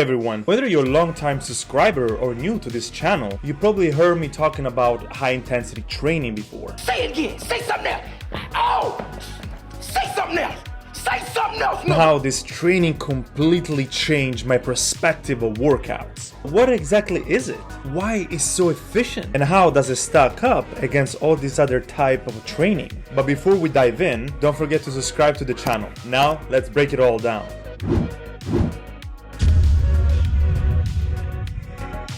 everyone, whether you're a long-time subscriber or new to this channel, you probably heard me talking about high-intensity training before. Say it again. Say something else. Oh! Say something else. Say something else. No. How this training completely changed my perspective of workouts. What exactly is it? Why is it so efficient? And how does it stack up against all this other type of training? But before we dive in, don't forget to subscribe to the channel. Now, let's break it all down.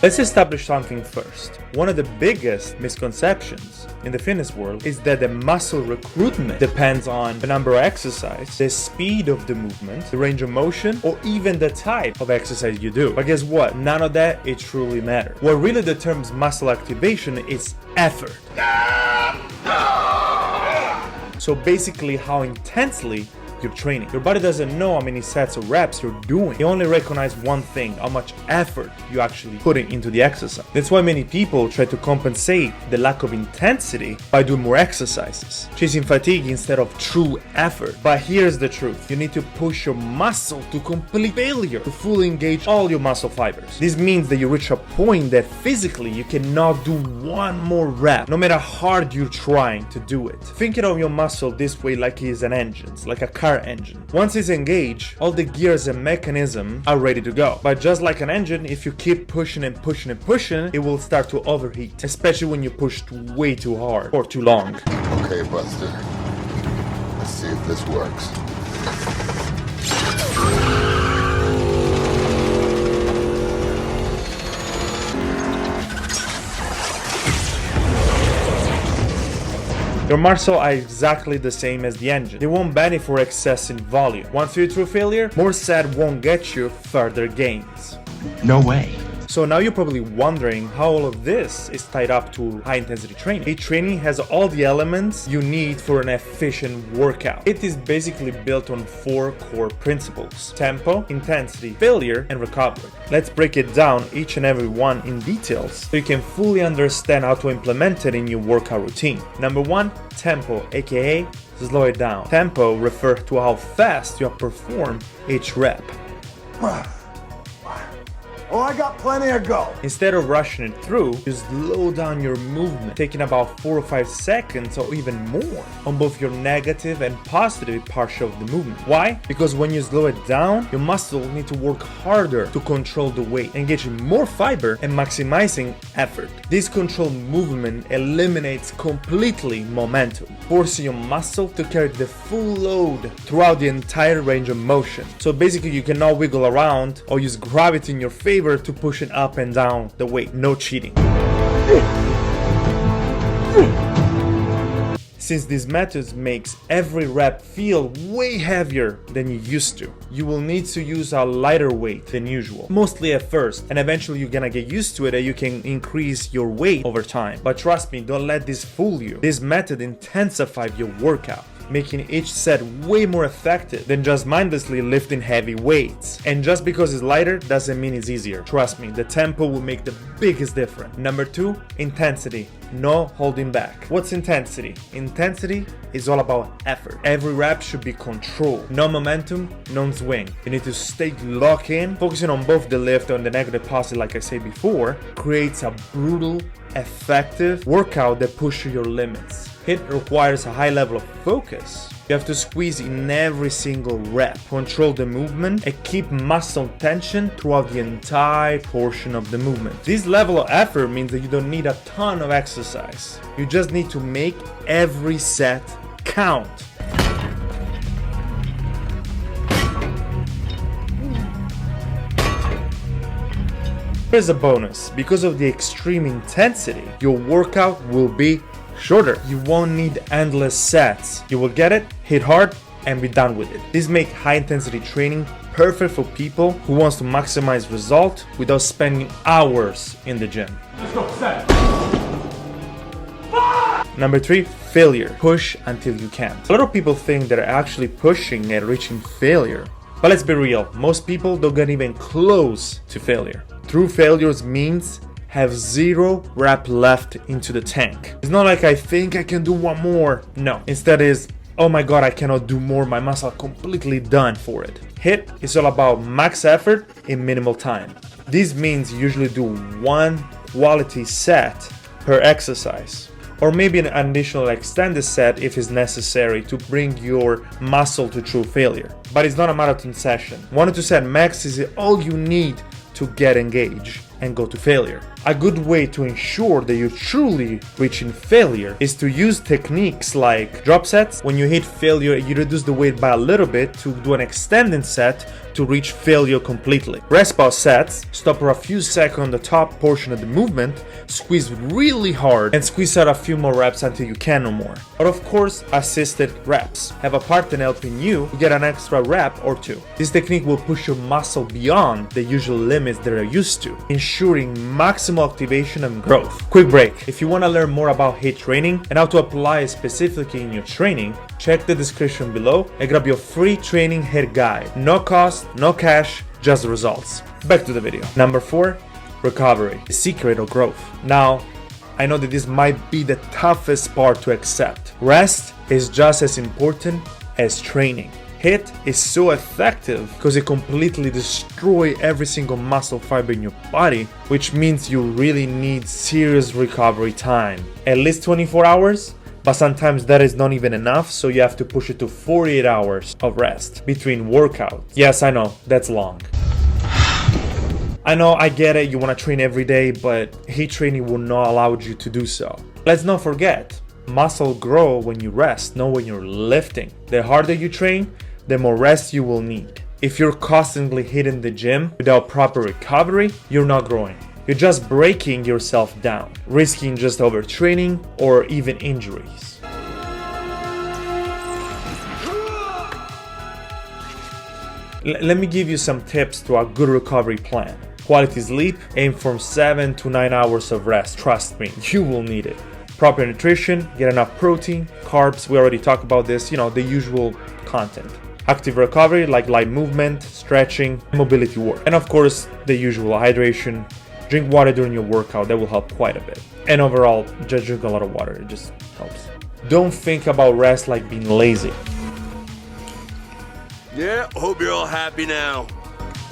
Let's establish something first. One of the biggest misconceptions in the fitness world is that the muscle recruitment depends on the number of exercise, the speed of the movement, the range of motion, or even the type of exercise you do. But guess what? None of that it truly matters. What really determines muscle activation is effort. So basically how intensely you're training. Your body doesn't know how many sets of reps you're doing. It only recognizes one thing, how much effort you actually putting into the exercise. That's why many people try to compensate the lack of intensity by doing more exercises, chasing fatigue instead of true effort. But here's the truth. You need to push your muscle to complete failure, to fully engage all your muscle fibers. This means that you reach a point that physically you cannot do one more rep, no matter how hard you're trying to do it. Think of your muscle this way, like it's an engine, like a car engine. Once it's engaged, all the gears and mechanism are ready to go. But just like an engine, if you keep pushing and pushing and pushing, it will start to overheat, especially when you push way too hard or too long. Okay, Buster. Let's see if this works. Your muscles are exactly the same as the engine. They won't benefit for excess in volume. Once you're through failure, more set won't get you further gains. No way. So now you're probably wondering how all of this is tied up to high intensity training. Training has all the elements you need for an efficient workout. It is basically built on 4 core principles: tempo, intensity, failure, and recovery. Let's break it down each and every one in details so you can fully understand how to implement it in your workout routine. Number 1, tempo, aka slow it down. Tempo refers to how fast you perform each rep. Oh, I got plenty of go. Instead of rushing it through, you slow down your movement, taking about 4 or 5 seconds or even more on both your negative and positive partial of the movement. Why? Because when you slow it down, your muscles need to work harder to control the weight, engaging more fiber and maximizing effort. This controlled movement eliminates completely momentum, forcing your muscle to carry the full load throughout the entire range of motion. So basically you cannot wiggle around or use gravity in your favor to push it up and down the weight. No cheating. Since these methods makes every rep feel way heavier than you used to, you will need to use a lighter weight than usual, mostly at first, and eventually you're gonna get used to it and you can increase your weight over time. But trust me, don't let this fool you. This method intensifies your workout, making each set way more effective than just mindlessly lifting heavy weights. And just because it's lighter doesn't mean it's easier. Trust me, the tempo will make the biggest difference. Number 2, intensity. No holding back. What's intensity? Intensity is all about effort. Every rep should be controlled. No momentum, no swing. You need to stay locked in, focusing on both the lift and the negative positive, like I said before, creates a brutal, effective workout that pushes your limits. It requires a high level of focus. You have to squeeze in every single rep, control the movement, and keep muscle tension throughout the entire portion of the movement. This level of effort means that you don't need a ton of exercise. You just need to make every set count. Here's a bonus. Because of the extreme intensity, your workout will be shorter. You won't need endless sets. You will get it, hit hard, and be done with it. This makes high intensity training perfect for people who wants to maximize result without spending hours in the gym. Let's go, set. Number 3, failure. Push until you can't. A lot of people think they're actually pushing and reaching failure. But let's be real, most people don't get even close to failure. True failures means have 0 rep left into the tank. It's not like I think I can do one more. No, instead is oh my god, I cannot do more, my muscle completely done for it. HIIT is all about max effort in minimal time. This means you usually do one quality set per exercise, or maybe an additional extended set if it's necessary to bring your muscle to true failure. But it's not a marathon session. 1 to 2 set max is all you need to get engaged and go to failure. A good way to ensure that you're truly reaching failure is to use techniques like drop sets. When you hit failure, you reduce the weight by a little bit to do an extended set to reach failure completely. Rest pause sets, stop for a few seconds on the top portion of the movement, squeeze really hard, and squeeze out a few more reps until you can no more. Or of course, assisted reps. Have a partner helping you to get an extra rep or two. This technique will push your muscle beyond the usual limits that are used to, ensuring maximal activation and growth. Quick break. If you want to learn more about HIIT training and how to apply it specifically in your training, check the description below and grab your free training HIIT guide. No cost, no cash, just results. Back to the video. Number 4, recovery, the secret of growth. Now, I know that this might be the toughest part to accept. Rest is just as important as training. HIIT is so effective because it completely destroys every single muscle fiber in your body, which means you really need serious recovery time. At least 24 hours, but sometimes that is not even enough, so you have to push it to 48 hours of rest between workouts. Yes, I know, that's long. I know, I get it, you want to train every day, but HIIT training will not allow you to do so. Let's not forget, muscle grow when you rest, not when you're lifting. The harder you train, the more rest you will need. If you're constantly hitting the gym without proper recovery, you're not growing. You're just breaking yourself down, risking just overtraining or even injuries. Let me give you some tips to a good recovery plan. Quality sleep, aim for 7 to 9 hours of rest. Trust me, you will need it. Proper nutrition, get enough protein, carbs, we already talked about this, the usual content. Active recovery like light movement, stretching, mobility work. And of course, the usual hydration. Drink water during your workout, that will help quite a bit. And overall, just drink a lot of water, it just helps. Don't think about rest like being lazy. Yeah, hope you're all happy now.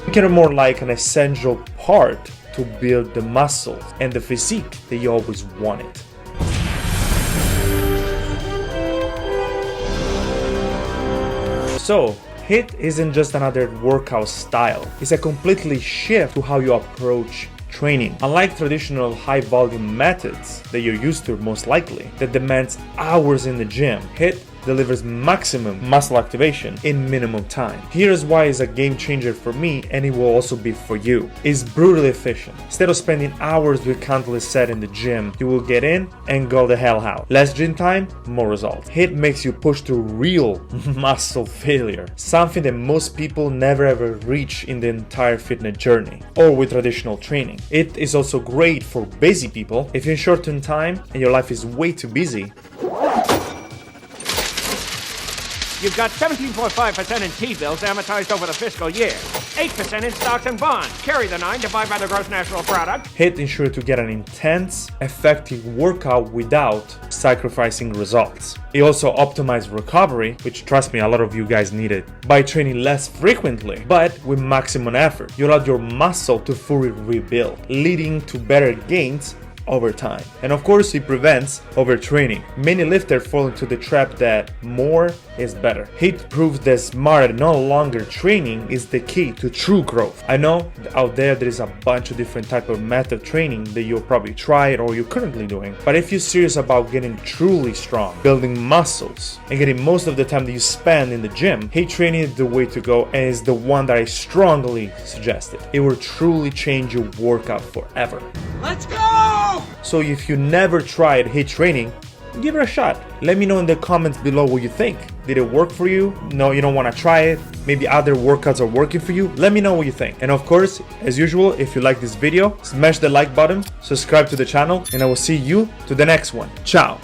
Think it more like an essential part to build the muscles and the physique that you always wanted. So, HIIT isn't just another workout style, it's a completely shift to how you approach training. Unlike traditional high volume methods that you're used to most likely, that demands hours in the gym, HIIT delivers maximum muscle activation in minimum time. Here's why it's a game changer for me, and it will also be for you. It's brutally efficient. Instead of spending hours with countless sets in the gym, you will get in and go the hell out. Less gym time, more results. HIIT makes you push to real muscle failure, something that most people never ever reach in the entire fitness journey or with traditional training. It is also great for busy people. If you're in short-term time and your life is way too busy, You've got 17.5% in T-bills amortized over the fiscal year, 8% in stocks and bonds. Carry the 9 divided by the gross national product. HIIT ensures to get an intense, effective workout without sacrificing results. It also optimizes recovery, which trust me, a lot of you guys need it, by training less frequently, but with maximum effort. You allow your muscle to fully rebuild, leading to better gains over time. And of course, it prevents overtraining. Many lifters fall into the trap that more is better. HIIT proves that smart and no longer training is the key to true growth. I know out there is a bunch of different type of method training that you'll probably tried or you're currently doing, but if you're serious about getting truly strong, building muscles, and getting most of the time that you spend in the gym, HIIT training is the way to go, and is the one that I strongly suggest. It will truly change your workout forever. Let's go! So if you never tried HIIT training, give it a shot. Let me know in the comments below what you think. Did it work for you? No, you don't want to try it. Maybe other workouts are working for you. Let me know what you think. And of course, as usual, if you like this video, smash the like button, subscribe to the channel, and I will see you to the next one. Ciao!